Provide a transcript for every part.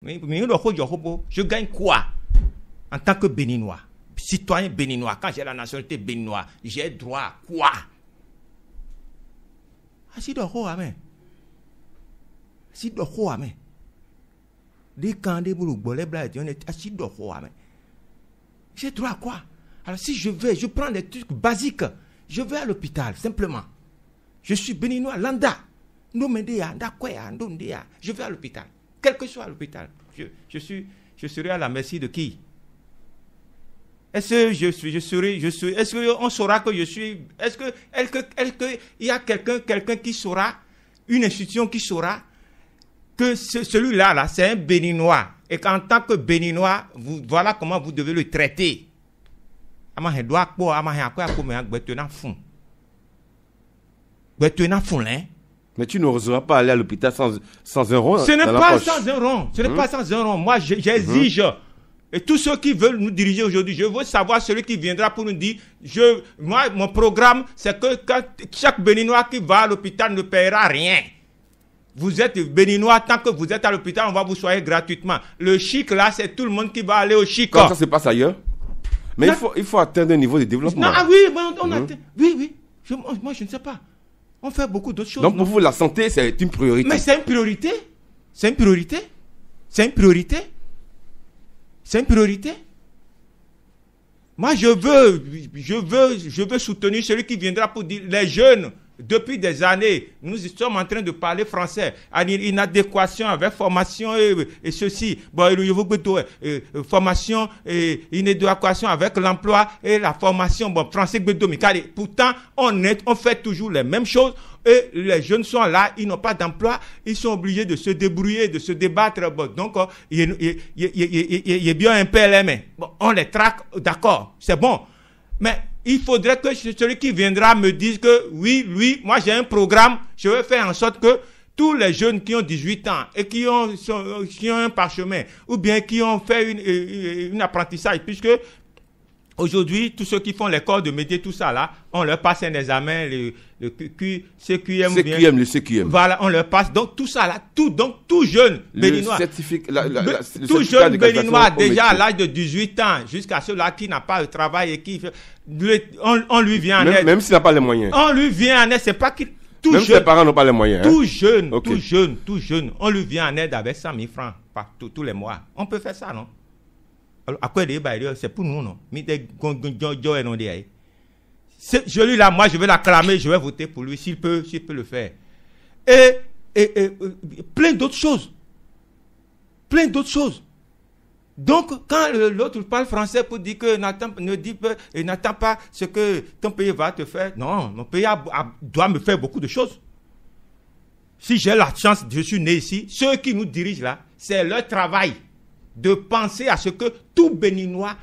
Je gagne quoi en tant que Béninois, citoyen béninois? Quand j'ai la nationalité béninoise, j'ai droit à quoi? Si d'oro amen. Si d'oro amen. Des candés pour le bolet blade, on est assis d'oro amen. J'ai droit à quoi? Alors si je vais, je prends des trucs basiques, je vais à l'hôpital simplement. Je suis béninois, lambda. Je vais à l'hôpital. Quel que soit l'hôpital, je serai à la merci de qui? Est-ce qu'on saura que je suis? Est-ce que il y a quelqu'un qui saura, une institution qui saura que celui-là, là, c'est un Béninois et qu'en tant que Béninois, voilà comment vous devez le traiter. Mais tu n'oseras pas aller à l'hôpital sans un rond. Ce n'est pas sans un rond. Ce n'est pas sans un rond. Moi, j'exige. Et tous ceux qui veulent nous diriger aujourd'hui, je veux savoir celui qui viendra pour nous dire, moi, mon programme, c'est que chaque Béninois qui va à l'hôpital ne paiera rien. Vous êtes Béninois, tant que vous êtes à l'hôpital, on va vous soigner gratuitement. Le chic, là, c'est tout le monde qui va aller au chic. Comme ça se passe ailleurs. Mais il faut atteindre un niveau de développement. Non, ah oui, on atteint. Oui. Moi, je ne sais pas. On fait beaucoup d'autres choses. Donc, pour vous, la santé, c'est une priorité. Mais c'est une priorité. C'est une priorité. C'est une priorité. C'est une priorité. Moi, je veux soutenir celui qui viendra pour dire les jeunes. Depuis des années, nous sommes en train de parler français. Inadéquation avec formation et ceci. Bon, formation et inadéquation avec l'emploi et la formation. Bon, français, pourtant, on fait toujours les mêmes choses. Et les jeunes sont là, ils n'ont pas d'emploi, ils sont obligés de se débrouiller, de se débattre. Bon, donc, il y a bien un PLM. Bon, on les traque, d'accord, c'est bon. Mais il faudrait que celui qui viendra me dise que oui, moi j'ai un programme, je vais faire en sorte que tous les jeunes qui ont 18 ans et qui ont un parchemin ou bien qui ont fait un apprentissage, puisque aujourd'hui, tous ceux qui font les corps de métier, tout ça là, on leur passe un examen, le CQM. Le CQM. Voilà, on leur passe. Donc tout ça là, tout jeune Béninois. Tout jeune Béninois, déjà à l'âge de 18 ans, jusqu'à ceux-là qui n'ont pas de travail et qui... On lui vient en aide. Même s'il n'a pas les moyens. On lui vient en aide, c'est pas qu'il... Même si les parents n'ont pas les moyens. Tout jeune, tout jeune. On lui vient en aide avec 100 000 francs tous les mois. On peut faire ça, non? À quoi c'est pour nous, non? Celui-là, moi, je vais l'acclamer, je vais voter pour lui, s'il peut le faire. Et plein d'autres choses. Plein d'autres choses. Donc, quand l'autre parle français pour dire que n'attends pas ce que ton pays va te faire, non, mon pays doit me faire beaucoup de choses. Si j'ai la chance, je suis né ici, ceux qui nous dirigent là, c'est leur travail de penser à ce que tout Béninois,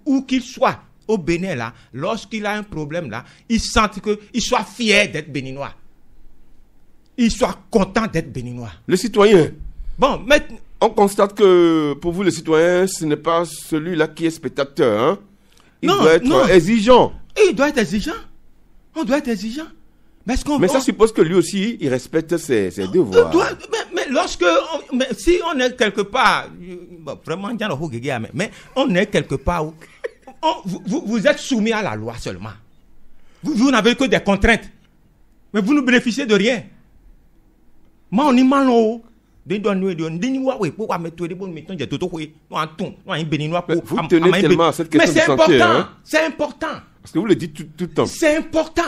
où qu'il soit au Bénin là, lorsqu'il a un problème là, il sente qu'il soit fier d'être Béninois. Il soit content d'être Béninois. Le citoyen. Bon, maintenant, on constate que pour vous, le citoyen, ce n'est pas celui-là qui est spectateur. Hein? Il doit être exigeant. Il doit être exigeant. On doit être exigeant. Mais ça suppose que lui aussi, il respecte ses devoirs. Mais si on est quelque part, vraiment, mais on est quelque part où vous êtes soumis à la loi seulement. Vous n'avez que des contraintes. Mais vous ne bénéficiez de rien. Moi, on est mal haut. Mais vous tenez tellement à cette question de santé. Hein? C'est important. Parce que vous le dites tout le temps. C'est important.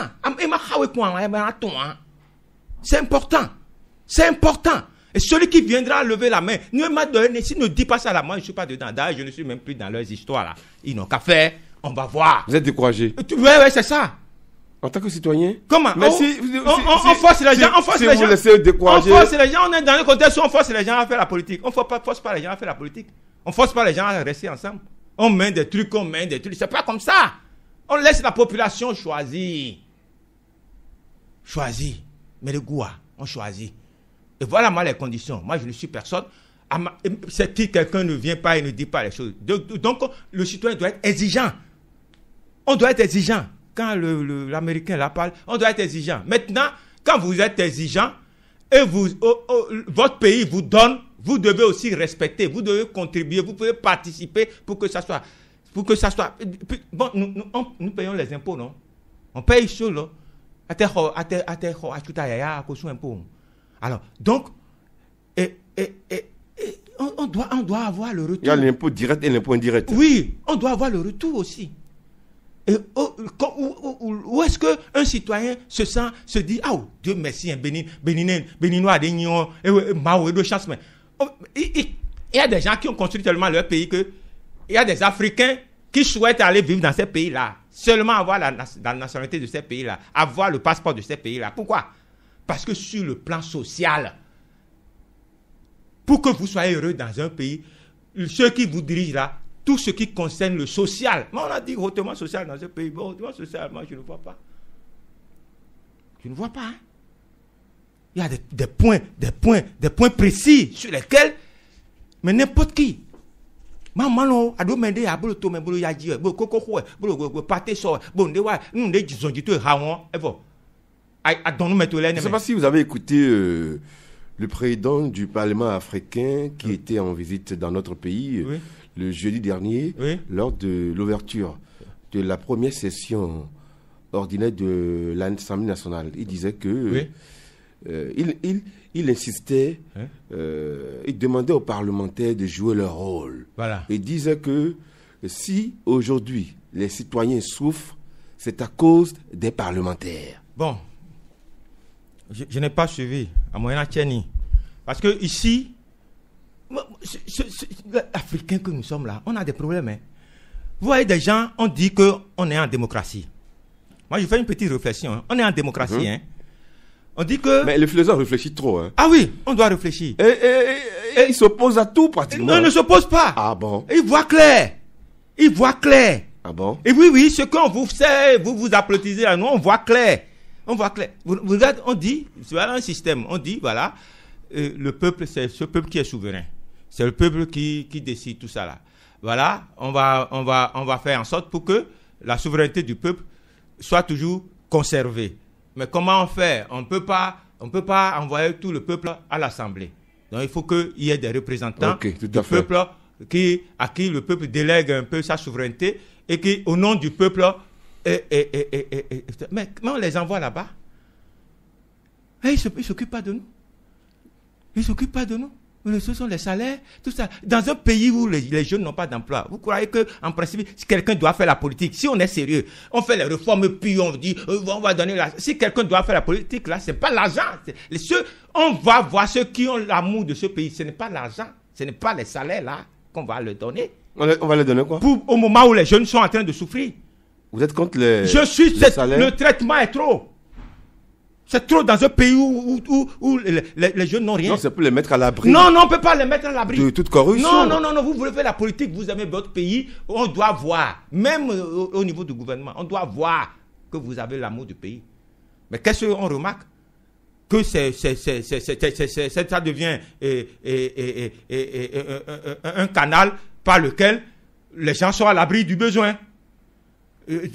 C'est important. C'est important. Et celui qui viendra lever la main, ne dit pas ça là, moi je ne suis pas dedans. D'ailleurs, je ne suis même plus dans leurs histoires là. Ils n'ont qu'à faire, on va voir. Vous êtes découragé. Oui, c'est ça. En tant que citoyen. Comment? Mais on force les gens. On force les gens. Vous laissez décourager. On force les gens. On est dans le contexte où on force les gens à faire la politique. On ne force pas les gens à faire la politique. On ne force pas les gens à rester ensemble. On met des trucs, C'est pas comme ça. On laisse la population choisir. Mais le goût, on choisit. Et voilà moi les conditions. Moi, je ne suis personne. C'est qui quelqu'un ne vient pas et ne dit pas les choses. Donc, le citoyen doit être exigeant. On doit être exigeant. Quand l'Américain la parle, on doit être exigeant. Maintenant, quand vous êtes exigeant et votre pays vous donne, vous devez aussi respecter, vous devez contribuer, vous pouvez participer pour que ça soit... Bon, nous payons les impôts, non? On paye chaud, là. Alors, donc, on doit avoir le retour. Il y a l'impôt direct et l'impôt indirect. Oui, on doit avoir le retour aussi. Et où est-ce qu'un citoyen se dit, ah, Dieu merci, Béninois, Mao, de chance, mais il y a des gens qui ont construit tellement leur pays que il y a des Africains qui souhaitent aller vivre dans ces pays-là, seulement avoir la nationalité de ces pays-là, avoir le passeport de ces pays-là. Pourquoi? Parce que sur le plan social, pour que vous soyez heureux dans un pays, ceux qui vous dirigent là, tout ce qui concerne le social. Mais on a dit hautement social dans ce pays. Bon, hautement social, moi je ne vois pas. Je ne vois pas. Hein? Il y a des points précis sur lesquels, mais n'importe qui. Maman, a demandé à Boloto, mais Bolo Yadji, Bolo Pate so, bon, nous ne disons du tout, je ne sais pas si vous avez écouté le président du Parlement africain qui était en visite dans notre pays le jeudi dernier, lors de l'ouverture de la première session ordinaire de l'Assemblée nationale. Il disait que il insistait, il demandait aux parlementaires de jouer leur rôle. Voilà. Il disait que si aujourd'hui les citoyens souffrent, c'est à cause des parlementaires. Bon, je n'ai pas suivi à moyen Tcheni. Parce que ici, les Africains que nous sommes là, on a des problèmes. Hein. Vous voyez des gens, on dit qu'on est en démocratie. Moi, je fais une petite réflexion. Hein. On est en démocratie. Hein. On dit que... Mais le philosophe réfléchit trop. Hein. Ah oui, on doit réfléchir. Et il s'oppose à tout pratiquement. Non, il ne s'oppose pas. Ah bon? Il voit clair. Il voit clair. Ah bon? Et oui, ce qu'on vous fait, vous applaudissez à nous, on voit clair. On voit clair. Vous regardez, on dit, c'est un système, on dit, voilà, le peuple, c'est ce peuple qui est souverain. C'est le peuple qui décide tout ça là. Voilà, on va faire en sorte pour que la souveraineté du peuple soit toujours conservée. Mais comment on fait? On peut pas envoyer tout le peuple à l'Assemblée. Donc il faut qu'il y ait des représentants du peuple à qui le peuple délègue un peu sa souveraineté et qui, au nom du peuple, mais on les envoie là-bas. Et ils ne s'occupent pas de nous. Ils ne s'occupent pas de nous. Ce sont les salaires, tout ça. Dans un pays où les jeunes n'ont pas d'emploi, vous croyez qu'en principe, si quelqu'un doit faire la politique, si on est sérieux, on fait les réformes, puis on dit, on va donner la... Si quelqu'un doit faire la politique, là, ce n'est pas l'argent. On va voir ceux qui ont l'amour de ce pays. Ce n'est pas l'argent, ce n'est pas les salaires, là, qu'on va leur donner. On va leur donner quoi? Au moment où les jeunes sont en train de souffrir. Vous êtes contre les salaires? Le traitement est trop. C'est trop dans un pays où les jeunes n'ont rien. Non, c'est pour les mettre à l'abri. Non, on ne peut pas les mettre à l'abri. De toute corruption. Non, vous voulez faire la politique, vous aimez votre pays, on doit voir, même au niveau du gouvernement, on doit voir que vous avez l'amour du pays. Mais qu'est-ce qu'on remarque? Que ça devient un canal par lequel les gens sont à l'abri du besoin.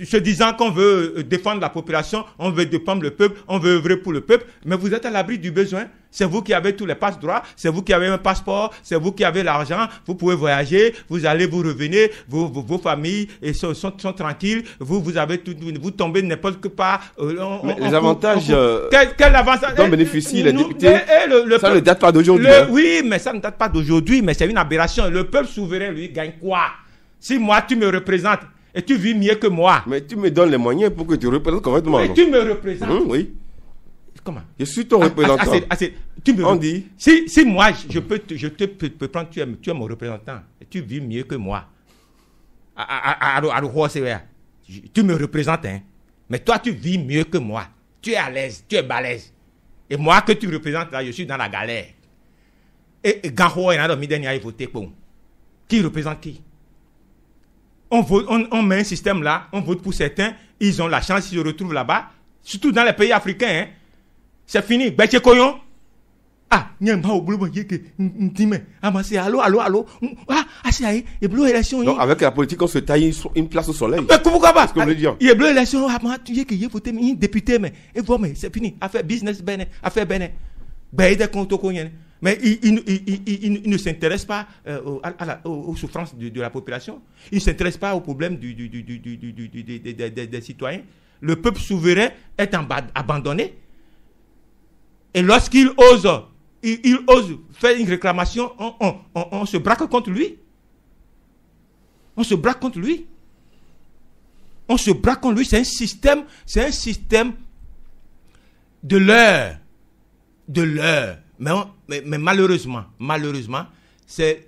Se disant qu'on veut défendre la population, on veut défendre le peuple, on veut œuvrer pour le peuple, mais vous êtes à l'abri du besoin. C'est vous qui avez tous les passe-droits, c'est vous qui avez un passeport, c'est vous qui avez l'argent, vous pouvez voyager, vous allez, vous revenez, vos familles sont tranquilles, vous avez tout, vous tombez n'importe que part. Les avantages quel avantage dont bénéficient les députés, ça ne date pas d'aujourd'hui. Oui, mais ça ne date pas d'aujourd'hui, mais c'est une aberration. Le peuple souverain, lui, gagne quoi? Si moi, tu me représentes, et tu vis mieux que moi. Mais tu me donnes les moyens pour que tu représentes correctement. Mais tu me représentes. Oui. Comment? Je suis ton représentant. On dit. Si moi, je peux prendre, tu es mon représentant. Et tu vis mieux que moi. Tu me représentes, hein. Mais toi, tu vis mieux que moi. Tu es à l'aise, tu es balèze. Et moi que tu représentes, là, je suis dans la galère. Et Garo et Nado Miden a voté pour. Qui représente qui? On met un système là, on vote pour certains, ils ont la chance, ils se retrouvent là-bas, surtout dans les pays africains. Hein. C'est fini. Beche Koyon. Ah, allô. Donc, avec la politique, on se taille une place au soleil. Mais pourquoi pas? C'est ce que je veux dire. Il y a bleu élection, député, mais c'est fini. Affaire business, affaire. Mais il ne s'intéresse pas aux souffrances de la population. Il ne s'intéresse pas aux problèmes des citoyens. Le peuple souverain est abandonné. Et lorsqu'il ose, il ose faire une réclamation, on se braque contre lui. On se braque contre lui. On se braque contre lui. C'est un système de l'heure. Mais malheureusement, c'est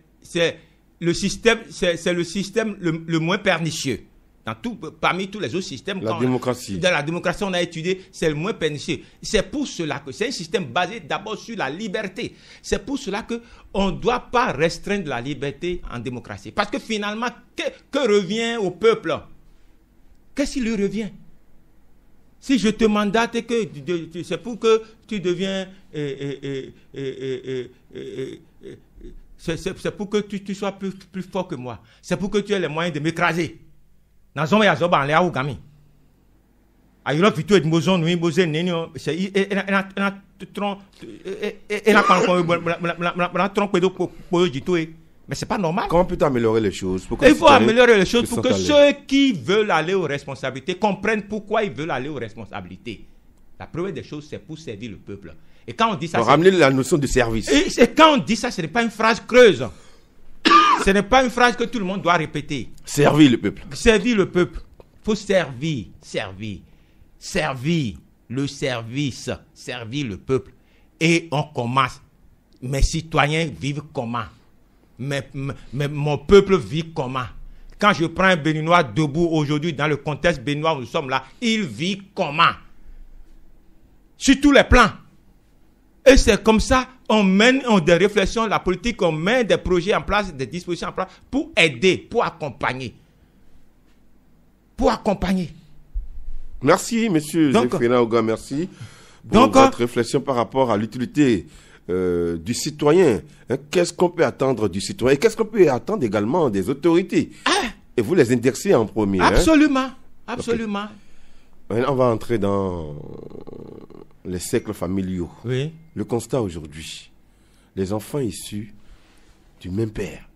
le système le moins pernicieux. Parmi tous les autres systèmes, dans la démocratie, on a étudié, c'est le moins pernicieux. C'est pour cela que c'est un système basé d'abord sur la liberté. C'est pour cela qu'on ne doit pas restreindre la liberté en démocratie. Parce que finalement, que revient au peuple? Qu'est-ce qui lui revient? Si je te mandate, c'est pour que tu deviens... c'est pour que tu sois plus fort que moi. C'est pour que tu aies les moyens de m'écraser. Dans son voyage, on a un gami. Aïe, tu es mozo, nous, mozo, nénio. C'est mais c'est pas normal. Comment peut-on améliorer les choses? Il faut améliorer les choses pour que ceux qui veulent aller aux responsabilités comprennent pourquoi ils veulent aller aux responsabilités. La première des choses, c'est pour servir le peuple. Et quand on dit ça, ramener la notion de service. Et quand on dit ça, ce n'est pas une phrase creuse. Ce n'est pas une phrase que tout le monde doit répéter. Servir le peuple. Servir le peuple. Il faut servir le service, servir le peuple. Et on commence. Mes citoyens vivent comment? Mais mon peuple vit comment? Quand je prends un Béninois debout aujourd'hui, dans le contexte béninois où nous sommes là, il vit comment? Sur tous les plans. Et c'est comme ça, on mène des réflexions, la politique, on met des projets en place, des dispositions en place pour aider, pour accompagner. Pour accompagner. Merci, monsieur Zéphirina Oga, merci pour votre réflexion par rapport à l'utilité du citoyen. Qu'est-ce qu'on peut attendre du citoyen? Et qu'est-ce qu'on peut attendre également des autorités? Et vous les indexez en premier. Absolument, absolument. Okay. On va entrer dans les cercles familiaux. Oui. Le constat aujourd'hui, les enfants issus du même père,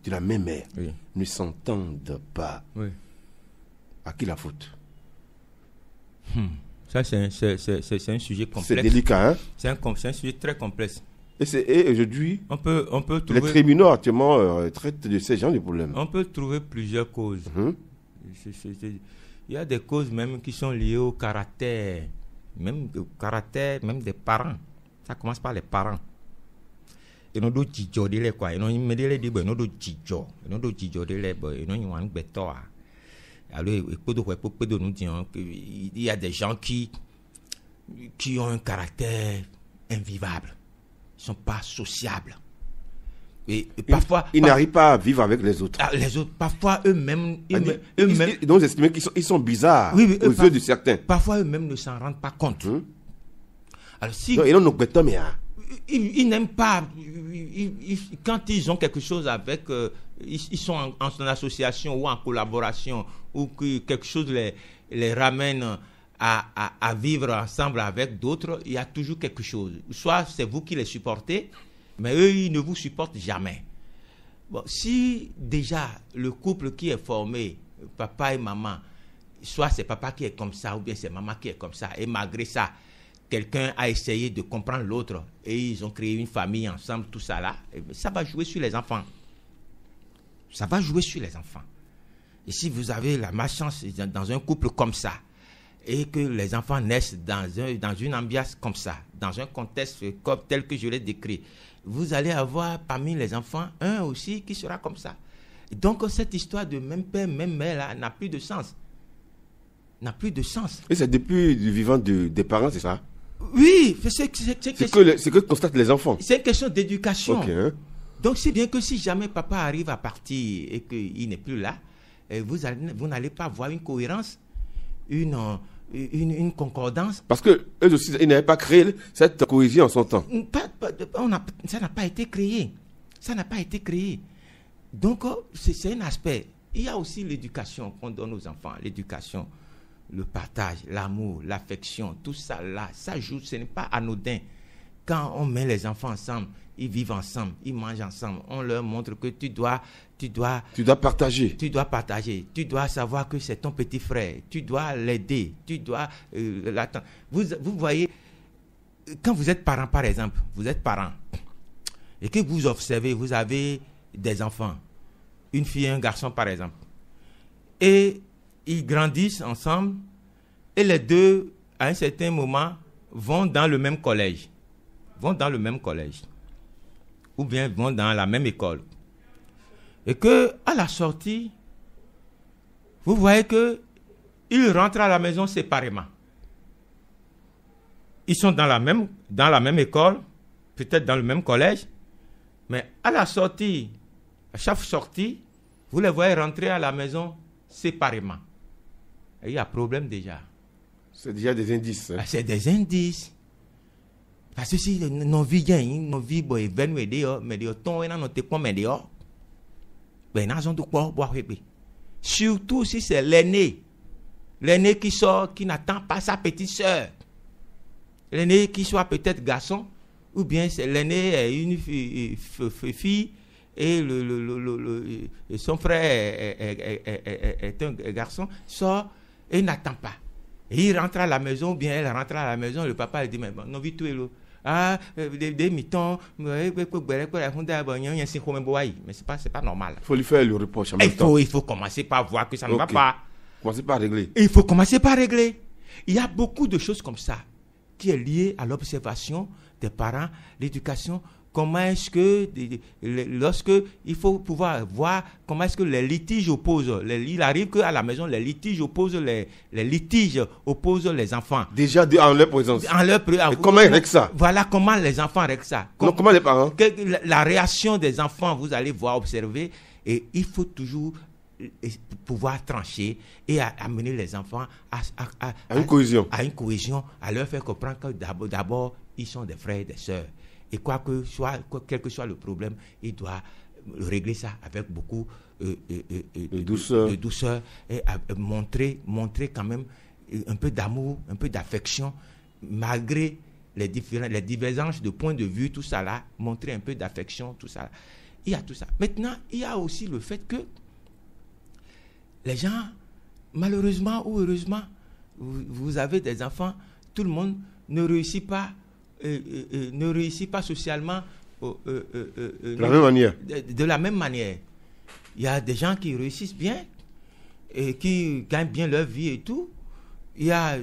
de la même mère, oui, ne s'entendent pas. Oui. À qui la faute? Ça, c'est un sujet complexe. C'est délicat, hein? C'est un sujet très complexe. Et aujourd'hui, on peut trouver... les tribunaux actuellement traitent de ces genres de problèmes. On peut trouver plusieurs causes. Il y a des causes même qui sont liées au caractère, même des parents. Ça commence par les parents. Et nous devons dire quoi. Et nous devons dire alors, nous disons qu'il y a des gens qui ont un caractère invivable. Ils ne sont pas sociables. Et parfois... Ils n'arrivent pas à vivre avec les autres. Les autres, parfois eux-mêmes... Ils doivent estimer qu'ils sont bizarres aux yeux de certains. Parfois eux-mêmes ne s'en rendent pas compte. Alors si... Ils n'aiment pas... Quand ils ont quelque chose avec... ils sont en association ou en collaboration, ou que quelque chose les ramène à vivre ensemble avec d'autres, il y a toujours quelque chose. Soit c'est vous qui les supportez, mais eux, ils ne vous supportent jamais. Bon, si déjà le couple qui est formé, papa et maman, soit c'est papa qui est comme ça, ou bien c'est maman qui est comme ça, et malgré ça, quelqu'un a essayé de comprendre l'autre, et ils ont créé une famille ensemble, tout ça là, ça va jouer sur les enfants. Ça va jouer sur les enfants. Et si vous avez la malchance dans un couple comme ça, et que les enfants naissent dans une ambiance comme ça, dans un contexte tel que je l'ai décrit, vous allez avoir parmi les enfants un aussi qui sera comme ça. Et donc cette histoire de même père, même mère là, n'a plus de sens. N'a plus de sens. Et c'est depuis le vivant des parents, c'est ça? Oui, c'est que constatent les enfants. C'est une question d'éducation. Okay, hein? Donc c'est bien que si jamais papa arrive à partir et qu'il n'est plus là, vous n'allez pas avoir une cohérence, une concordance. Parce que eux aussi, ils n'avaient pas créé cette cohésion en son temps. Ça n'a pas été créé. Ça n'a pas été créé. Donc c'est un aspect. Il y a aussi l'éducation qu'on donne aux enfants. L'éducation, le partage, l'amour, l'affection, tout ça là, ça joue. Ce n'est pas anodin. quand on met les enfants ensemble, ils vivent ensemble, ils mangent ensemble, on leur montre que tu dois partager. Tu dois partager. Tu dois savoir que c'est ton petit frère. Tu dois l'aider. Tu dois l'attendre. Vous voyez, quand vous êtes parent, par exemple, vous êtes parent, et que vous observez, vous avez des enfants, une fille et un garçon, par exemple, et ils grandissent ensemble, et les deux, à un certain moment, vont dans le même collège. Ou bien vont dans la même école. Et que à la sortie, vous voyez que ils rentrent à la maison séparément. Ils sont dans la même école, peut-être dans le même collège, mais à la sortie, à chaque sortie, vous les voyez rentrer à la maison séparément. Et il y a problème déjà. C'est déjà des indices. Ah, c'est des indices. Parce que si nos vies, surtout si c'est l'aîné qui sort, qui n'attend pas sa petite sœur, l'aîné qui soit peut-être garçon, ou bien c'est l'aîné une fille et son frère est un garçon, sort et n'attend pas. Et il rentre à la maison, ou bien elle rentre à la maison, le papa lui dit, mais non, vite, des mitons, mais c'est pas normal. Il faut lui faire le reproche. Il faut commencer par voir que ça ne va pas. Commencer par régler. Il faut commencer par régler. Il y a beaucoup de choses comme ça qui est liée à l'observation des parents, l'éducation. Comment est-ce que, lorsque il faut pouvoir voir comment est-ce que les litiges opposent, il arrive qu'à la maison, les litiges opposent les enfants. Déjà en leur présence. Et comment ils règlent ça? Voilà comment les enfants règlent ça. Comment les parents? La réaction des enfants, vous allez voir, observer, et il faut toujours pouvoir trancher et amener les enfants à une cohésion. À leur faire comprendre que d'abord, ils sont des frères et des sœurs. Et quel que soit le problème, il doit régler ça avec beaucoup de douceur et montrer quand même un peu d'amour, un peu d'affection, malgré les divergences de points de vue, tout ça là, montrer un peu d'affection, tout ça. Il y a tout ça. Maintenant, il y a aussi le fait que les gens, malheureusement ou heureusement, vous avez des enfants, tout le monde ne réussit pas socialement de la même manière. De la même manière. Il y a des gens qui réussissent bien et qui gagnent bien leur vie et tout. Il y a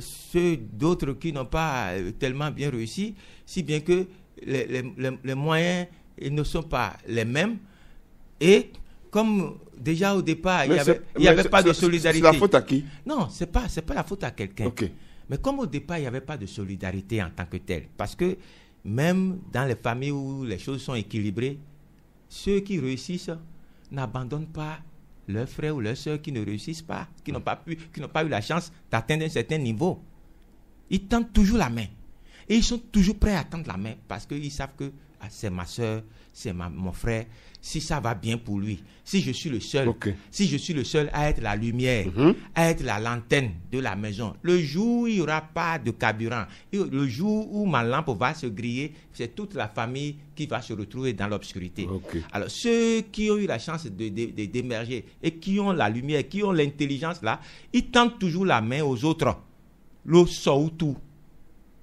d'autres qui n'ont pas tellement bien réussi, si bien que les moyens ne sont pas les mêmes. Et comme déjà au départ, il n'y avait pas de solidarité. C'est la faute à qui? Non, c'est pas la faute à quelqu'un. Okay. Mais comme au départ, il n'y avait pas de solidarité en tant que telle, parce que même dans les familles où les choses sont équilibrées, ceux qui réussissent n'abandonnent pas leurs frères ou leurs sœurs qui ne réussissent pas, qui n'ont pas eu la chance d'atteindre un certain niveau. Ils tendent toujours la main. Et ils sont toujours prêts à tendre la main parce qu'ils savent que c'est ma sœur, c'est mon frère. Si ça va bien pour lui, si je suis le seul, à être la lumière, à être la lanterne de la maison, le jour où il n'y aura pas de carburant, le jour où ma lampe va se griller, c'est toute la famille qui va se retrouver dans l'obscurité. Alors ceux qui ont eu la chance d'émerger et qui ont la lumière, qui ont l'intelligence là, ils tendent toujours la main aux autres. L'eau sort tout.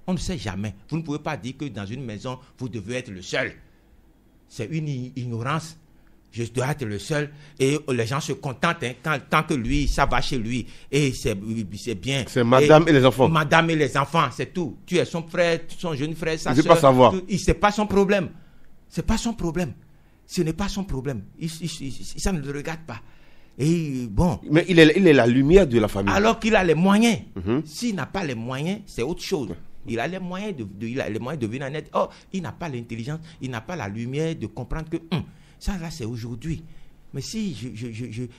On ne sait jamais. Vous ne pouvez pas dire que dans une maison, vous devez être le seul. C'est une ignorance. Je dois être le seul. Et les gens se contentent tant que lui, ça va chez lui. Et c'est bien. C'est madame et les enfants. Madame et les enfants, c'est tout. Tu es son frère, son jeune frère, sa soeur. Il ne veut pas savoir. C'est pas son problème. C'est pas son problème. Ce n'est pas son problème. Ça ne le regarde pas. Et bon. Mais il est la lumière de la famille. Alors qu'il a les moyens. S'il n'a pas les moyens, c'est autre chose. Il a les moyens de venir en aide. Oh, il n'a pas l'intelligence, il n'a pas la lumière de comprendre que ça là c'est aujourd'hui. Mais si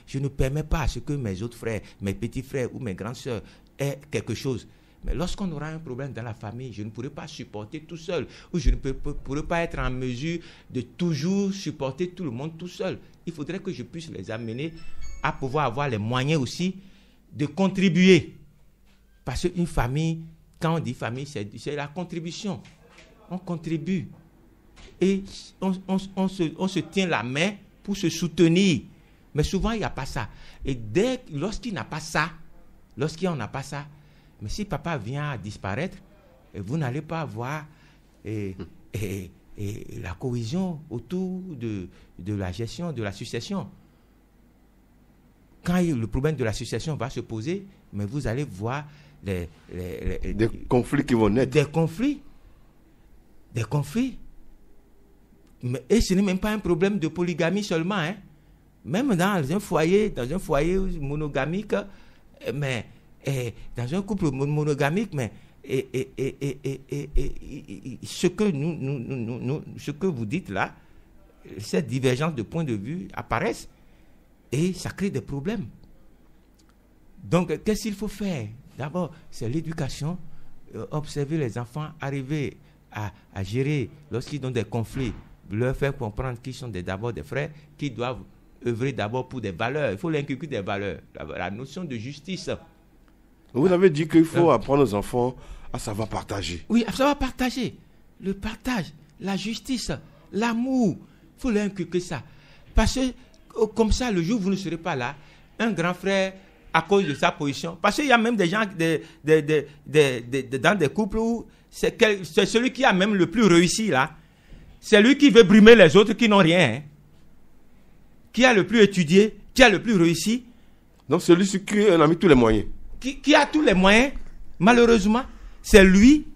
je ne permets pas à ce que mes autres frères, mes petits frères ou mes grandes sœurs aient quelque chose, mais lorsqu'on aura un problème dans la famille, je ne pourrai pas supporter tout seul, ou je ne pourrai pas être en mesure de toujours supporter tout le monde tout seul. Il faudrait que je puisse les amener à pouvoir avoir les moyens aussi de contribuer. Parce qu'une famille, quand on dit famille, c'est la contribution. on contribue. Et on se tient la main pour se soutenir. Mais souvent, il n'y a pas ça. Et lorsqu'il n'a pas ça, mais si papa vient à disparaître, vous n'allez pas avoir la cohésion autour de la gestion de la succession. Quand le problème de la succession va se poser, mais vous allez voir des conflits qui vont naître. Des conflits. Et ce n'est même pas un problème de polygamie seulement. Hein. Même dans un foyer monogamique, mais dans un couple monogamique, mais ce que vous dites là, cette divergence de point de vue apparaissent et ça crée des problèmes. Donc, qu'est-ce qu'il faut faire? D'abord, c'est l'éducation, observer les enfants, arriver à gérer lorsqu'ils ont des conflits, leur faire comprendre qu'ils sont d'abord des frères, qui doivent œuvrer d'abord pour des valeurs. Il faut leur inculquer des valeurs, la notion de justice. Vous avez dit qu'il faut apprendre aux enfants à savoir partager. Oui, à savoir partager. Le partage, la justice, l'amour. Il faut leur inculquer ça. Parce que, comme ça, le jour où vous ne serez pas là, un grand frère, à cause de sa position, parce qu'il y a même des gens dans des couples où c'est celui qui a même le plus réussi là. C'est lui qui veut brimer les autres qui n'ont rien. Hein. Qui a le plus étudié, qui a le plus réussi. Donc celui qui en a mis tous les moyens. Qui a tous les moyens, malheureusement, c'est lui.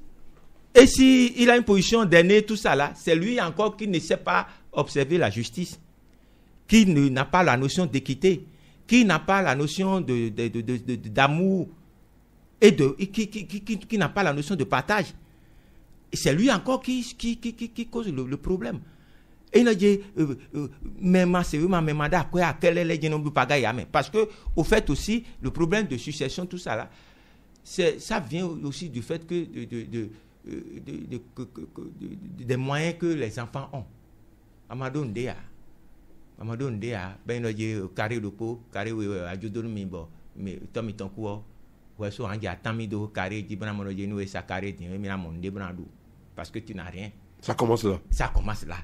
Et s'il a une position d'aîné, tout ça là, c'est lui encore qui ne sait pas observer la justice. Qui n'a pas la notion d'équité. Qui n'a pas la notion d'amour. Et qui n'a pas la notion de partage. Et c'est lui encore qui cause le problème. Et il a dit, parce que, au fait aussi, le problème de succession, tout ça là, ça vient aussi du fait que des moyens que les enfants ont. Amadou Ndéa, ben il a dit, carré le pot, carré ajouter le mimbo, mais Tommy Tonko, ouais, so on a tamido carré, dit ben mon genou et sa carré, dit mais mon débrandou, parce que tu n'as rien. Ça commence là. Ça commence là.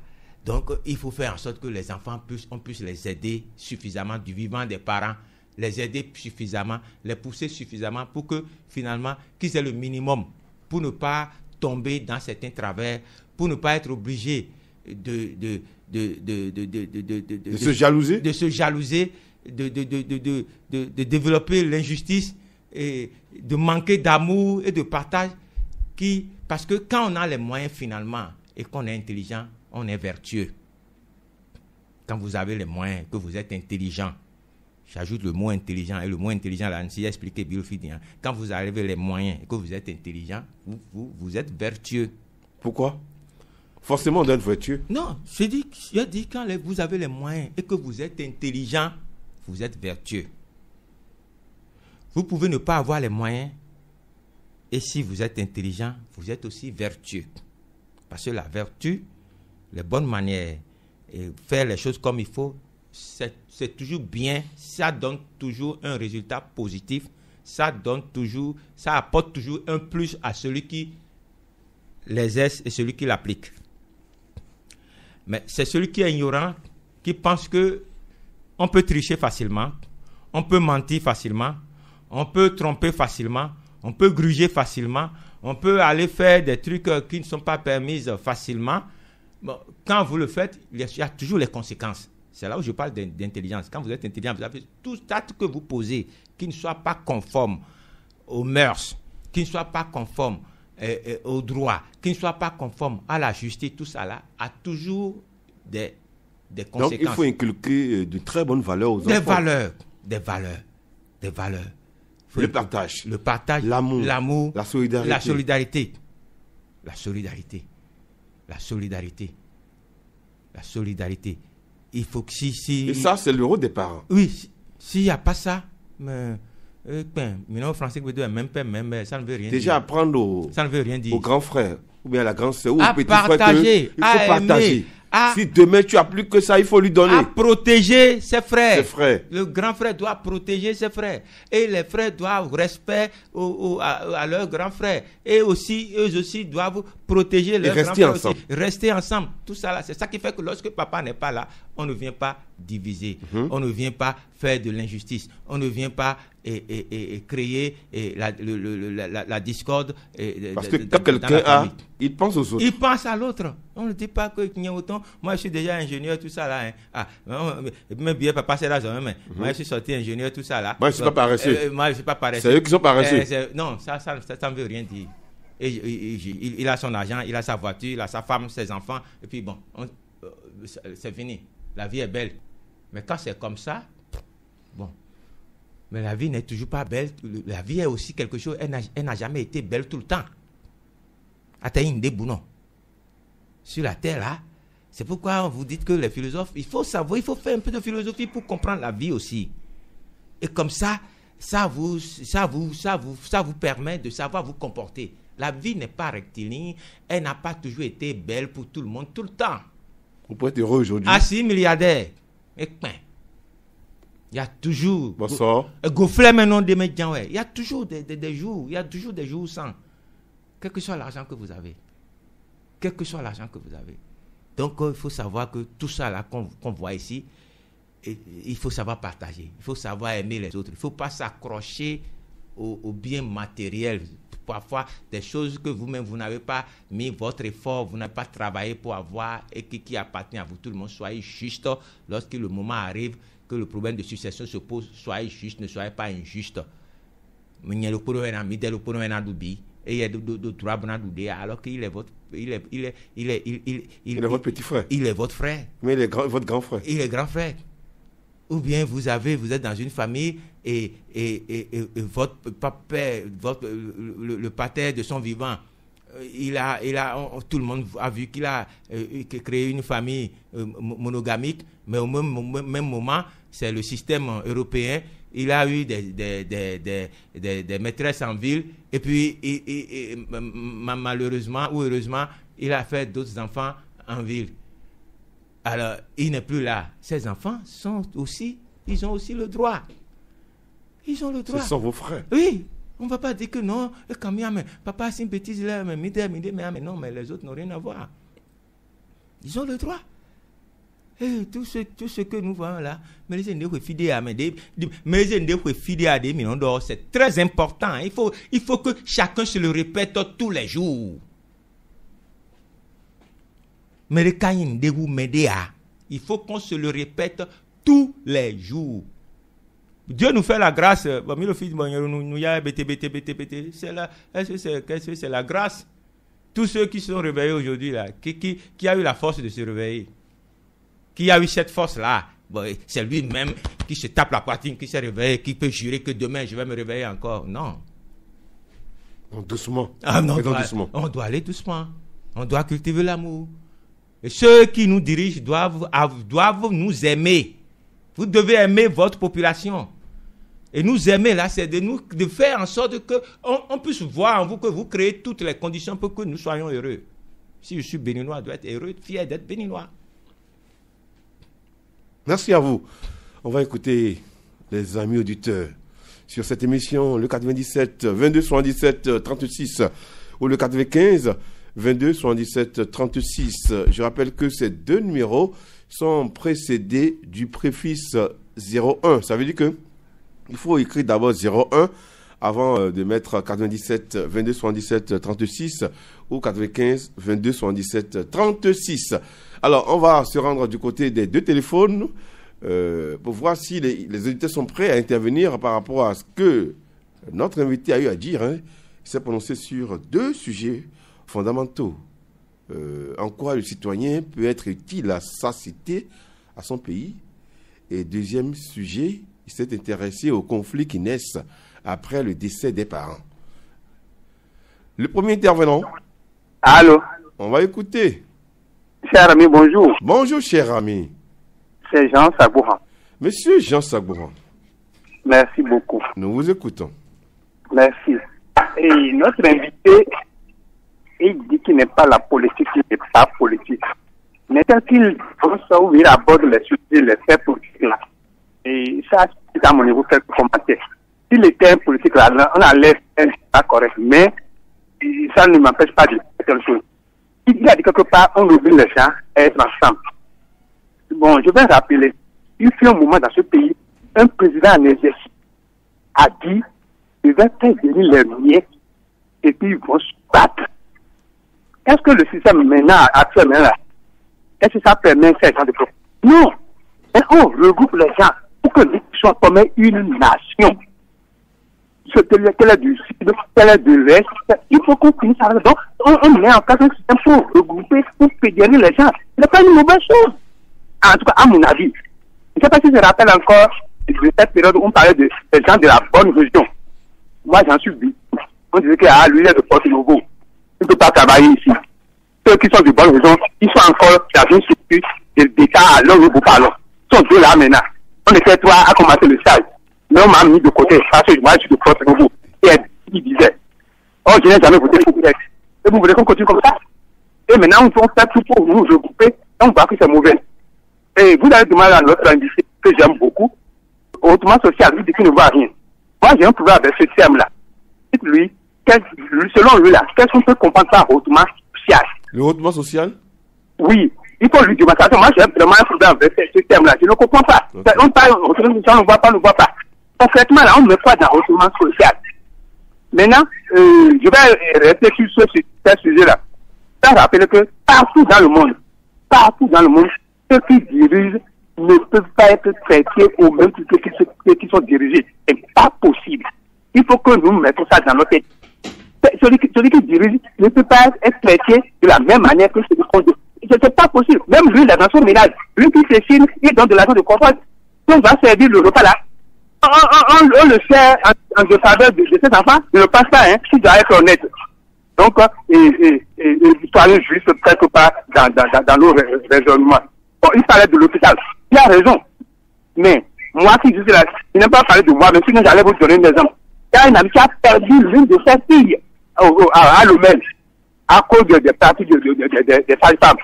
Donc, il faut faire en sorte que les enfants puisse les aider suffisamment du vivant des parents, les aider suffisamment, les pousser suffisamment pour que, finalement, qu'ils aient le minimum pour ne pas tomber dans certains travers, pour ne pas être obligés de se jalouser, de développer l'injustice et de manquer d'amour et de partage. Parce que quand on a les moyens, finalement, et qu'on est intelligent, on est vertueux. Quand vous avez les moyens, que vous êtes intelligent, j'ajoute le mot intelligent, et le mot intelligent, là, on a expliqué Bilfidien. Quand vous avez les moyens et que vous êtes intelligent, vous êtes vertueux. Pourquoi? Forcément, on doit être vertueux. Non, j'ai dit quand vous avez les moyens et que vous êtes intelligent, vous êtes vertueux. Vous pouvez ne pas avoir les moyens, et si vous êtes intelligent, vous êtes aussi vertueux. Parce que la vertu, les bonnes manières et faire les choses comme il faut, c'est toujours bien, ça donne toujours un résultat positif, ça apporte toujours un plus à celui qui les exerce et celui qui l'applique. Mais c'est celui qui est ignorant, qui pense que on peut tricher facilement, on peut mentir facilement, on peut tromper facilement, on peut gruger facilement, on peut aller faire des trucs qui ne sont pas permis facilement. Bon, quand vous le faites, il y a toujours les conséquences. C'est là où je parle d'intelligence. Quand vous êtes intelligent, vous avez tout acte que vous posez qui ne soit pas conforme aux mœurs, qui ne soit pas conforme au droit, qui ne soit pas conforme à la justice, tout ça là, a toujours des conséquences. Donc il faut inculquer de très bonnes valeurs aux enfants. Des valeurs. Le partage, l'amour, la solidarité. La solidarité. Il faut que si... Et ça, c'est le rôle des parents. Oui, s'il n'y a pas ça, mais français, ça ne veut rien dire. Déjà apprendre ça ne veut rien dire. Aux grands frères, ou bien à la grande sœur, ou à au petit partager, frère, il faut partager. Aimer, si demain tu as plus que ça, il faut lui donner. À protéger ses frères. Le grand frère doit protéger ses frères. Et les frères doivent respect à leurs grands frères. Et aussi, eux aussi doivent protéger leurs enfants aussi. Rester ensemble. Tout ça là, c'est ça qui fait que lorsque papa n'est pas là, on ne vient pas diviser, on ne vient pas faire de l'injustice, on ne vient pas créer la discorde. Parce que quand quelqu'un a, il pense aux autres. Il pense à l'autre. On ne dit pas qu'il y a autant. Moi, je suis déjà ingénieur, tout ça là. Même bien, papa, c'est là, mais moi, je suis sorti ingénieur, tout ça là. Moi, je ne suis pas paresseux. Moi, je ne suis pas paresseux. C'est eux qui sont paresseux. Non, ça ne veut rien dire. Et il a son argent, il a sa voiture, il a sa femme, ses enfants, et puis bon, c'est fini. La vie est belle. Mais quand c'est comme ça, bon. Mais la vie n'est toujours pas belle. La vie est aussi quelque chose, elle n'a jamais été belle tout le temps. Non. Sur la terre, là, c'est pourquoi vous dites que les philosophes, il faut savoir, il faut faire un peu de philosophie pour comprendre la vie aussi. Et comme ça vous permet de savoir vous comporter. La vie n'est pas rectiligne, elle n'a pas toujours été belle pour tout le monde, tout le temps. Vous pouvez être heureux aujourd'hui. Ah si, milliardaire. Il y a toujours... Bonsoir. Il y a toujours des jours, il y a toujours des jours sans. Quel que soit l'argent que vous avez. Quel que soit l'argent que vous avez. Donc, il faut savoir que tout ça là qu'on voit ici, il faut savoir partager. Il faut savoir aimer les autres. Il ne faut pas s'accrocher aux biens matériels. Parfois, des choses que vous-même, vous n'avez pas mis votre effort, vous n'avez pas travaillé pour avoir et qui appartient à vous. Tout le monde, soyez juste lorsque le moment arrive, que le problème de succession se pose, soyez juste, ne soyez pas injuste. Alors qu'il est votre petit frère. Il est votre frère. Mais il est votre grand frère. Il est grand frère. Ou bien vous êtes dans une famille et votre papa, le pater de son vivant, tout le monde a vu qu'il a créé une famille monogamique, mais au même moment, c'est le système européen. Il a eu des maîtresses en ville et puis malheureusement ou heureusement, il a fait d'autres enfants en ville. Alors, il n'est plus là. Ces enfants ils ont aussi le droit. Ils ont le droit. Ce sont vos frères. Oui. On ne va pas dire que non, quand même, papa, c'est une bêtise là, mais non, mais les autres n'ont rien à voir. Ils ont le droit. Et tout ce que nous voyons là, c'est très important. Il faut que chacun se le répète tous les jours. Il faut qu'on se le répète tous les jours. Dieu nous fait la grâce. C'est la grâce. Tous ceux qui sont réveillés aujourd'hui, là, qui a eu la force de se réveiller, qui a eu cette force-là, c'est lui-même qui se tape la poitrine, qui s'est réveillé, qui peut jurer que demain je vais me réveiller encore. Non. Doucement. Non, on doit aller doucement. On doit cultiver l'amour. Et ceux qui nous dirigent doivent nous aimer. Vous devez aimer votre population. Et nous aimer là, c'est de faire en sorte qu'on puisse voir en vous que vous créez toutes les conditions pour que nous soyons heureux. Si je suis béninois, je dois être heureux, fier d'être béninois. Merci à vous. On va écouter les amis auditeurs sur cette émission, le 97 22 77 36 ou le 95 22 77 36. Je rappelle que ces deux numéros sont précédés du préfixe 01. Ça veut dire que il faut écrire d'abord 01 avant de mettre 97 22 77 36 ou 95 22 77 36. Alors, on va se rendre du côté des deux téléphones pour voir si les auditeurs sont prêts à intervenir par rapport à ce que notre invité a eu à dire. Il s'est prononcé sur deux sujets fondamentaux. En quoi le citoyen peut être utile à sa cité, à son pays. Et deuxième sujet, il s'est intéressé aux conflits qui naissent après le décès des parents. Le premier intervenant. Allô. On va écouter. Cher ami, bonjour. Bonjour, cher ami. C'est Jean Sagouran. Monsieur Jean Sagouran. Merci beaucoup. Nous vous écoutons. Merci. Et notre invité, il dit qu'il n'est pas la politique, il n'est pas politique. Mais tel qu'il pense où il aborde les sujets, les faits politiques là. Et ça, c'est à mon niveau, quelques commentaires. S'il était un politique là, on a l'air pas correct. Mais ça ne m'empêche pas de dire quelque chose. Il a dit quelque part, on oblige les gens à être ensemble. Bon, je vais rappeler, il fut un moment dans ce pays, un président en exercice a dit, je vais faire venir les miens et puis ils vont se battre. Est-ce que le système maintenant, actuellement là, est-ce que ça permet ces gens de problèmes? Non. Mais on regroupe les gens pour que nous puissions former une nation. Quelle est du sud, quelle est de l'est. Il faut qu'on finisse avec. Donc, on met en place un système pour regrouper, pour fédérer les gens. Ce n'est pas une mauvaise chose. En tout cas, à mon avis. Je ne sais pas si je rappelle encore de cette période où on parlait des gens de la bonne région. Moi, j'en suis vu. On disait que lui, il est de Porto-Novo. Il ne peut pas travailler ici. Ceux qui sont de bonne région, ils sont encore dans une structure d'État à l'heure où nous parlons. Ils sont deux là maintenant. On était trois à commencer le stage. Mais on m'a mis de côté parce que moi, je suis de Porto-Novo. Et il disait, oh, je n'ai jamais voté pour vous. Et vous voulez qu'on continue comme ça? Et maintenant, on fait tout pour nous regrouper. Et on voit que c'est mauvais. Et vous avez demandé à notre invité, que j'aime beaucoup, hautement social, lui dit qu'il ne voit rien. Moi, j'ai un problème avec ce terme-là. Dites-lui, selon lui, là, qu'est-ce qu'on peut comprendre par hautement social? Le hautement social? Oui. Il faut lui demander. Moi, j'ai vraiment un problème avec ce terme-là. Je ne comprends pas. Okay. On parle hautement social, on ne voit pas. Concrètement, là, on ne met pas dans hautement social. Maintenant, je vais réfléchir sur ce sujet-là. Ça rappelle que partout dans le monde, ceux qui dirigent ne peuvent pas être traités au même titre que ceux qui sont dirigés. Ce n'est pas possible. Il faut que nous mettons ça dans notre tête. Celui qui dirige ne peut pas être traité de la même manière que celui qui dirige. Ce n'est pas possible. Même lui, là, dans son ménage, lui qui s'échine, il donne de l'argent de confort. On va servir le repas là. On le fait en faveur de cet enfant. Il ne passe pas, hein, il doit être honnête. Donc, l'histoire juste quelque part dans nos raisonnements. Bon, il parlait de l'hôpital. Il a raison. Mais, moi qui dis là, il n'a pas parlé de moi, mais sinon j'allais vous donner des exemples. Il y a un ami qui a perdu l'une de ses filles à Lomel à cause des parties des femmes.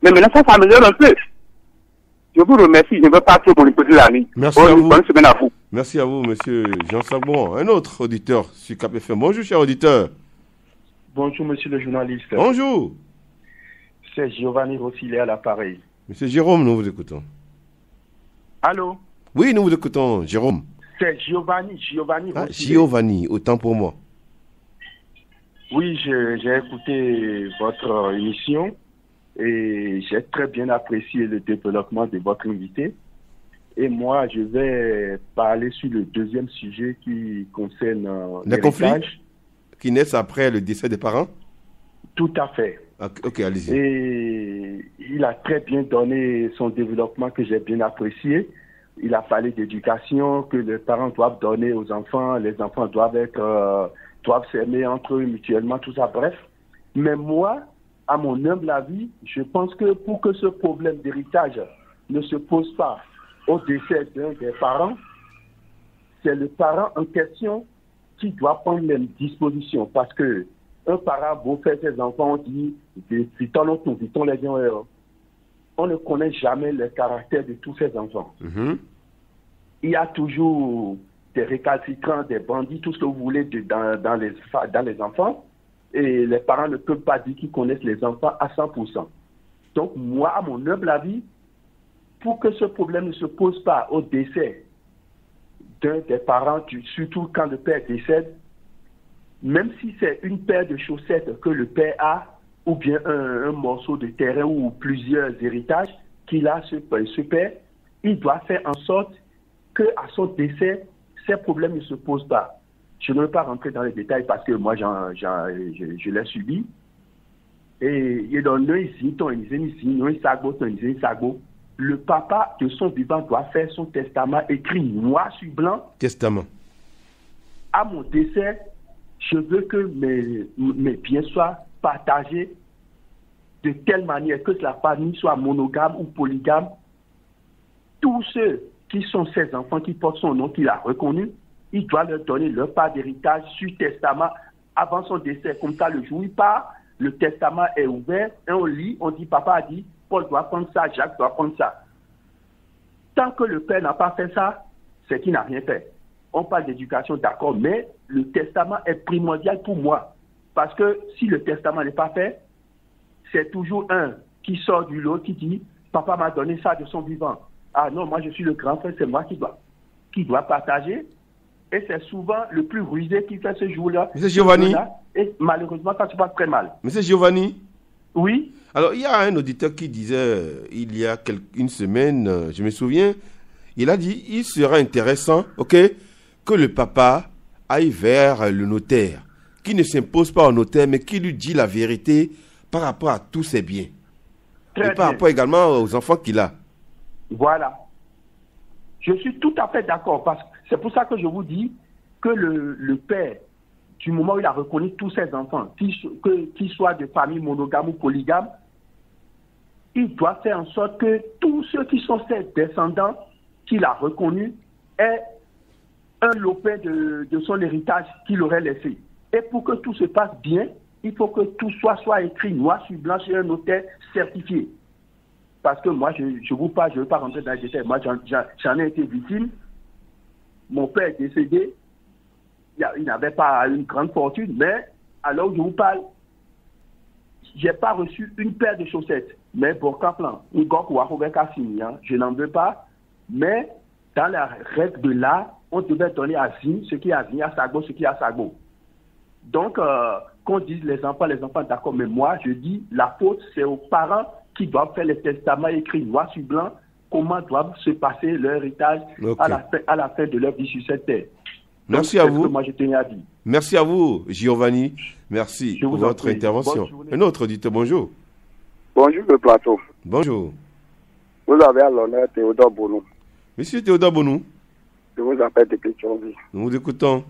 Mais maintenant, ça s'améliore un peu. Je vous remercie. Je ne veux pas trop monopoliser la nuit. Merci à vous. Bonne semaine à vous. Merci à vous, monsieur Jean Sabouan. Un autre auditeur sur Cap FM. Bonjour, cher auditeur. Bonjour, monsieur le journaliste. Bonjour. C'est Giovanni Rossile à l'appareil. Monsieur Jérôme, nous vous écoutons. Allô? Oui, nous vous écoutons, Jérôme. C'est Giovanni Rossile. Giovanni, autant pour moi. Oui, j'ai écouté votre émission et j'ai très bien apprécié le développement de votre invité. Et moi, je vais parler sur le deuxième sujet qui concerne les conflits qui naissent après le décès des parents? Tout à fait. Ok, allez-y. Et il a très bien donné son développement que j'ai bien apprécié. Il a parlé d'éducation, que les parents doivent donner aux enfants, les enfants doivent s'aimer entre eux mutuellement, tout ça, bref. Mais moi, à mon humble avis, je pense que pour que ce problème d'héritage ne se pose pas au décès d'un des parents, c'est le parent en question qui doit prendre les dispositions. Parce que un parent, beau faire ses enfants, on dit, vitons les gens. On ne connaît jamais le caractère de tous ces enfants. Mm-hmm. Il y a toujours des récalcitrants, des bandits, tout ce que vous voulez dans les enfants. Et les parents ne peuvent pas dire qu'ils connaissent les enfants à 100%. Donc moi, à mon humble avis, pour que ce problème ne se pose pas au décès d'un des parents, surtout quand le père décède, même si c'est une paire de chaussettes que le père a, ou bien un morceau de terrain ou plusieurs héritages qu'il a, ce père, il doit faire en sorte qu'à son décès, ces problèmes ne se posent pas. Je ne veux pas rentrer dans les détails parce que moi, je l'ai subi. Et le papa de son vivant doit faire son testament écrit noir sur blanc. Testament. À mon décès, je veux que mes biens soient partagés de telle manière que la famille soit monogame ou polygame. Tous ceux qui sont ses enfants, qui portent son nom, qu'il a reconnu, il doit leur donner leur part d'héritage sur testament avant son décès. Comme ça, le jour où il part, le testament est ouvert, et on lit, on dit, papa a dit, Paul doit prendre ça, Jacques doit prendre ça. Tant que le père n'a pas fait ça, c'est qu'il n'a rien fait. On parle d'éducation, d'accord, mais le testament est primordial pour moi. Parce que si le testament n'est pas fait, c'est toujours un qui sort du lot, qui dit « Papa m'a donné ça de son vivant. Ah non, moi je suis le grand frère, c'est moi qui doit partager. » Et c'est souvent le plus rusé qui fait ce jour-là. Monsieur Giovanni. Et malheureusement, ça se passe très mal. Monsieur Giovanni. Oui. Alors, il y a un auditeur qui disait, il y a une semaine, je me souviens, il a dit, il sera intéressant, ok, que le papa aille vers le notaire, qui ne s'impose pas au notaire, mais qui lui dit la vérité par rapport à tous ses biens. Et par rapport également aux enfants qu'il a. Voilà. Je suis tout à fait d'accord, parce que c'est pour ça que je vous dis que le père, du moment où il a reconnu tous ses enfants, qu'ils soient de famille monogame ou polygame, il doit faire en sorte que tous ceux qui sont ses descendants qu'il a reconnus aient un lopin de son héritage qu'il aurait laissé. Et pour que tout se passe bien, il faut que tout soit écrit noir sur blanc chez un notaire certifié. Parce que moi, je vous parle, je ne veux pas rentrer dans les détails. Moi, j'en ai été victime. Mon père est décédé. Il n'avait pas une grande fortune, mais alors je vous parle, je n'ai pas reçu une paire de chaussettes. Mais bon, je n'en veux pas. Mais dans la règle de l'art, on devait donner à Zine ce qui est à Zine, à Sago ce qui est à Sago. Donc, qu'on dise les enfants, d'accord. Mais moi, je dis, la faute, c'est aux parents qui doivent faire les testaments écrits noir sur blanc, comment doivent se passer leur héritage à la fin de leur vie sur cette terre. Merci à vous. Moi, je tenais à dire. Merci à vous, Giovanni. Merci pour votre intervention. Un autre auditeur, bonjour. Bonjour, le plateau. Bonjour. Vous avez à l'honneur Théodore Bonou. Monsieur Théodore Bonou. Je vous appelle depuis Tchonvi. Nous vous écoutons.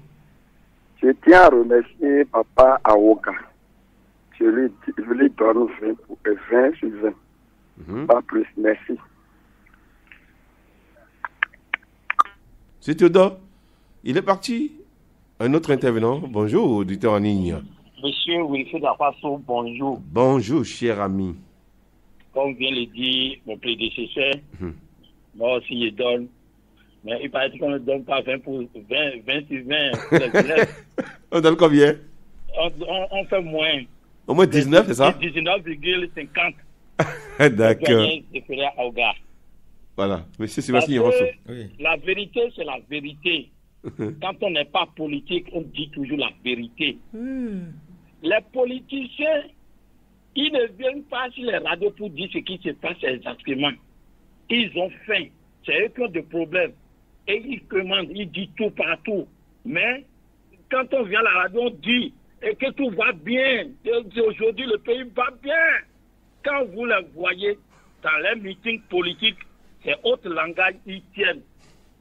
Je tiens à remercier Papa Awoka. Je lui donne 20 sur 20. Pas plus, merci. C'est Théodore. Il est parti. Un autre intervenant. Bonjour, auditeur en ligne. Monsieur Wilfried Apasso, bonjour. Bonjour, cher ami. Comme vient le dire mon prédécesseur, moi aussi je donne. Mais il paraît qu'on ne donne pas 20 sur 20. On donne combien? On fait moins. Au moins 19, c'est ça? 19,50. D'accord. Voilà. Monsieur Sébastien Rousseau. La vérité, c'est la vérité. Quand on n'est pas politique, on dit toujours la vérité. Les politiciens, ils ne viennent pas sur les radios pour dire ce qui se passe exactement. Ils ont faim. C'est eux qui ont des problèmes. Et ils commandent, ils disent tout partout. Mais quand on vient à la radio, on dit que tout va bien. Aujourd'hui, le pays va bien. Quand vous les voyez dans les meetings politiques, c'est autre langage ils tiennent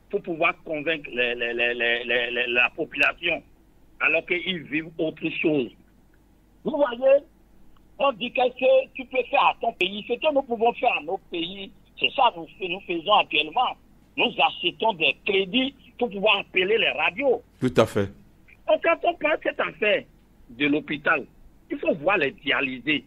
pour pouvoir convaincre la population, alors qu'ils vivent autre chose. Vous voyez, on dit qu'est-ce que tu peux faire à ton pays. Ce que nous pouvons faire à nos pays, c'est ça que nous faisons actuellement. Nous achetons des crédits pour pouvoir appeler les radios. Tout à fait. Donc, quand on parle de cette affaire de l'hôpital, il faut voir les dialysés.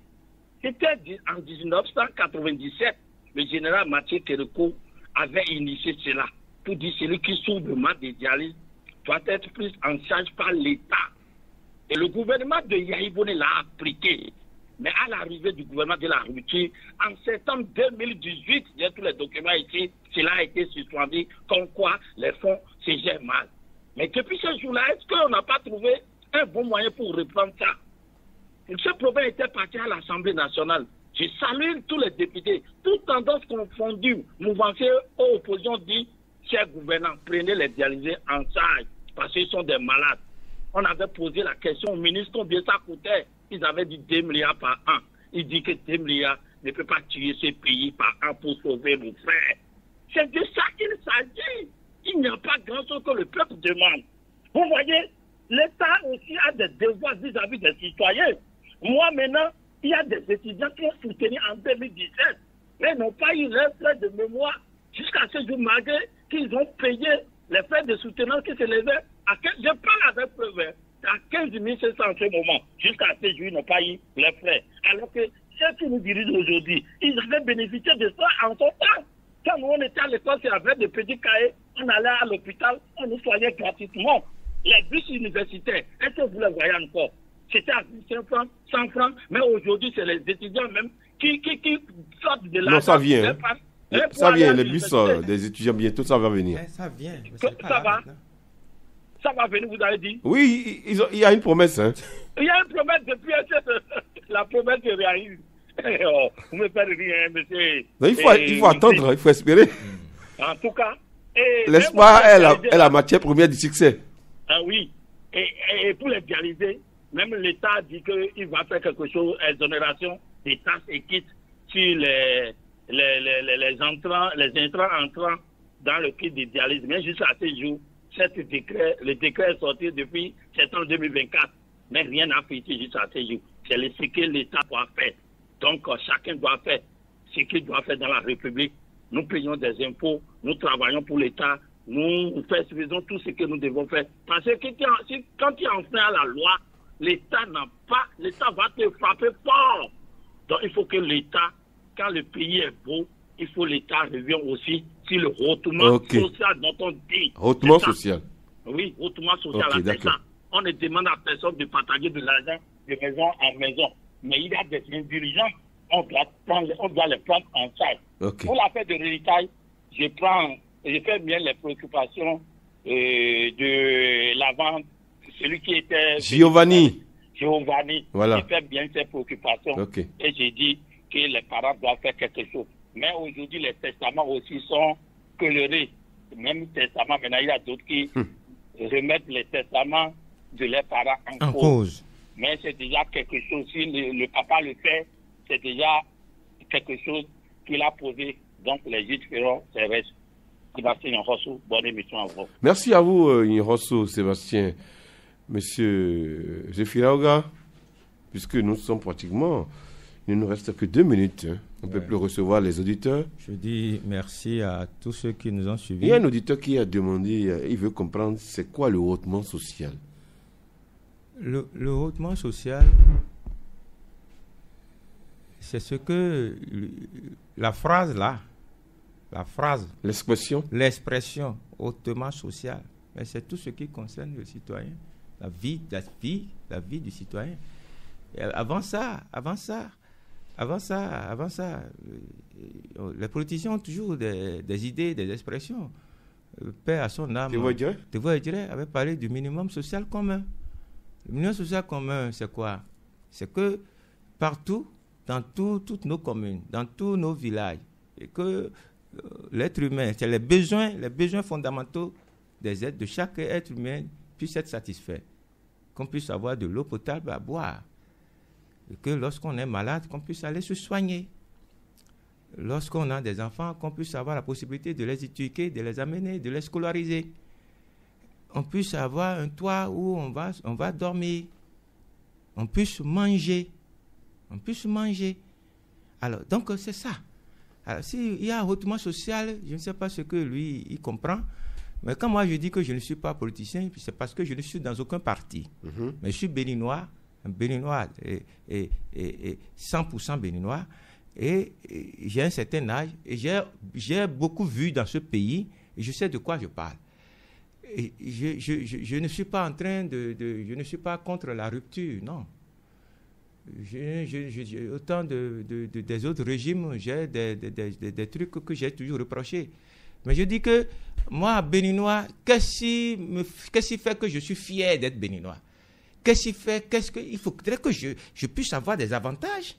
C'était en 1997, le général Mathieu Kérékou avait initié cela pour dire que celui qui souffre de mal de dialyse doit être pris en charge par l'État. Et le gouvernement de Yahya Bone l'a appliqué. Mais à l'arrivée du gouvernement de la rupture, en septembre 2018, il y a tous les documents ici, cela a été suspendu, comme quoi les fonds se gèrent mal. Mais depuis ce jour-là, est-ce qu'on n'a pas trouvé un bon moyen pour reprendre ça? Ce problème était parti à l'Assemblée nationale. Je salue tous les députés, toutes tendances confondues, mouvanciers aux oppositions dit, chers gouvernants, prenez les dialysés en charge, parce qu'ils sont des malades. On avait posé la question au ministre combien ça coûtait. Ils avaient dit 2 milliards par an. Il dit que 2 milliards ne peut pas tuer ce pays par an pour sauver nos frères. C'est de ça qu'il s'agit. Il n'y a pas grand-chose que le peuple demande. Vous voyez, l'État aussi a des devoirs vis-à-vis des citoyens. Moi, maintenant, il y a des étudiants qui ont soutenu en 2017, mais n'ont pas eu leurs frais de mémoire jusqu'à ce jour, malgré qu'ils ont payé les frais de soutenance qui s'élevaient à 15, je parle avec preuve, à 15 500 en ce moment. Jusqu'à ce jour, ils n'ont pas eu les frais. Alors que ceux qui nous dirigent aujourd'hui, ils avaient bénéficié de ça en son temps. Quand nous, on était à l'école, c'est avec des petits cahiers, on allait à l'hôpital, on nous soignait gratuitement. Les bus universitaires, est-ce que vous les voyez encore? C'était à 5 francs, 100 francs, mais aujourd'hui, c'est les étudiants même qui sortent de là. Non, ça vient. Ça vient, les bus des étudiants, bientôt, ça va venir. Ça vient. Ça va. Ça va venir, vous avez dit? Oui, il y a une promesse. Hein. Il y a une promesse depuis la promesse se réalise. Oh, vous me faites rire, monsieur. Non, il faut attendre, il faut espérer. En tout cas. L'espoir est la matière première du succès. Ah oui. Et pour les dialyser, même l'État dit qu'il va faire quelque chose, exonération des taxes et kits sur les intrants entrant dans le kit de dialyse. Mais jusqu'à ce jour, le décret est sorti depuis septembre 2024. Mais rien n'a fait jusqu'à ce jour. C'est ce que l'État doit faire. Donc, chacun doit faire ce qu'il doit faire dans la République. Nous payons des impôts, nous travaillons pour l'État, nous faisons tout ce que nous devons faire. Parce que quand tu enfreins la loi, l'État va te frapper fort. Donc, il faut que l'État, quand le pays est beau, il faut que l'État revienne aussi sur le hautement social dont on dit. Hautement social. Oui, hautement social. C'est ça. On ne demande à personne de partager de l'argent de maison en maison. Mais il y a des dirigeants, on doit les prendre en charge. Pour l'affaire de l'héritage, je fais bien les préoccupations de l'avant, celui qui était... Giovanni, voilà. Il fait bien ses préoccupations. Et j'ai dit que les parents doivent faire quelque chose. Mais aujourd'hui, les testaments aussi sont colorés. Même testaments, maintenant, il y a d'autres qui remettent les testaments de leurs parents en cause. Mais c'est déjà quelque chose, si le papa le fait, c'est déjà quelque chose qu'il a posé. Donc les juges feront ses restes. Sébastien Inrosso, bonne émission à vous. Merci à vous, Inrosso, Sébastien. Monsieur Zefiraoga, puisque nous sommes pratiquement, il ne nous reste que 2 minutes. Hein. On ne peut plus recevoir les auditeurs. Je dis merci à tous ceux qui nous ont suivis. Il y a un auditeur qui a demandé, il veut comprendre c'est quoi le hautement social. Le hautement social, c'est ce que l'expression hautement sociale, mais c'est tout ce qui concerne le citoyen, la vie du citoyen. Et avant ça, les politiciens ont toujours des idées, des expressions. Paix à son âme. Tevoidjere avait parlé du minimum social commun. Le minimum social commun, c'est quoi? C'est que partout, dans toutes nos communes, dans tous nos villages, et que l'être humain, c'est les besoins fondamentaux des êtres, de chaque être humain puissent être satisfaits. Qu'on puisse avoir de l'eau potable à boire. Et que lorsqu'on est malade, qu'on puisse aller se soigner. Lorsqu'on a des enfants, qu'on puisse avoir la possibilité de les éduquer, de les amener, de les scolariser. On puisse avoir un toit où on va dormir. On puisse manger. Alors, donc, c'est ça. Alors, s'il y a un hautement social, je ne sais pas ce que lui, il comprend. Mais quand moi, je dis que je ne suis pas politicien, c'est parce que je ne suis dans aucun parti. Mais je suis béninois, et 100% béninois. Et j'ai un certain âge. Et j'ai beaucoup vu dans ce pays. Et je sais de quoi je parle. Et je ne suis pas en train je ne suis pas contre la rupture, non. Autant des autres régimes, j'ai des trucs que j'ai toujours reprochés. Mais je dis que moi, béninois, qu'est-ce qui fait que je suis fier d'être béninois? Il faudrait que je puisse avoir des avantages.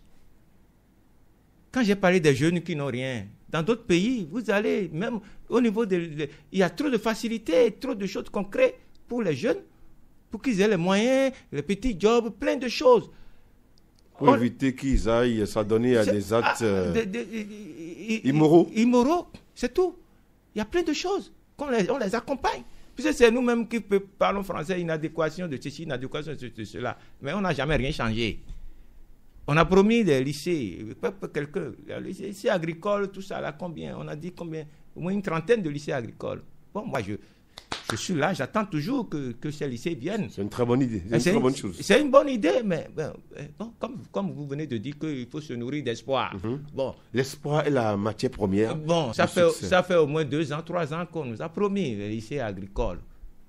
Quand j'ai parlé des jeunes qui n'ont rien, dans d'autres pays, vous allez, même au niveau il y a trop de facilités, trop de choses concrètes pour les jeunes, pour qu'ils aient les moyens, les petits jobs, plein de choses. Pour éviter qu'ils aillent s'adonner à des actes immoraux. Immoraux, c'est tout. Il y a plein de choses. On les accompagne. Puisque c'est nous-mêmes qui parlons français, inadéquation de ceci, inadéquation de cela. Mais on n'a jamais rien changé. On a promis des lycées, les lycées agricoles, tout ça, là, combien? On a dit combien? Au moins une trentaine de lycées agricoles. Bon, moi, je suis là, j'attends toujours que ces lycées viennent. C'est une très bonne idée, c'est une très bonne chose. C'est une bonne idée, mais bon, comme vous venez de dire qu'il faut se nourrir d'espoir. Bon. L'espoir est la matière première. Bon, ça fait au moins 2 ans, 3 ans qu'on nous a promis les lycées agricoles.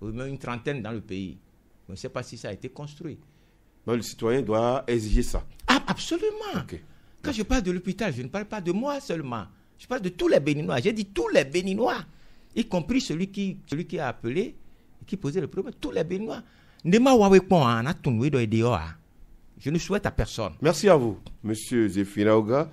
Au moins une trentaine dans le pays. Je ne sais pas si ça a été construit. Donc, le citoyen doit exiger ça. Ah, absolument. Okay. Quand je parle de l'hôpital, je ne parle pas de moi seulement. Je parle de tous les Béninois. J'ai dit tous les Béninois, y compris celui qui a appelé et qui posait le problème. Tous les Béninois. Je ne souhaite à personne. Merci à vous, M. Zéphine Aouga.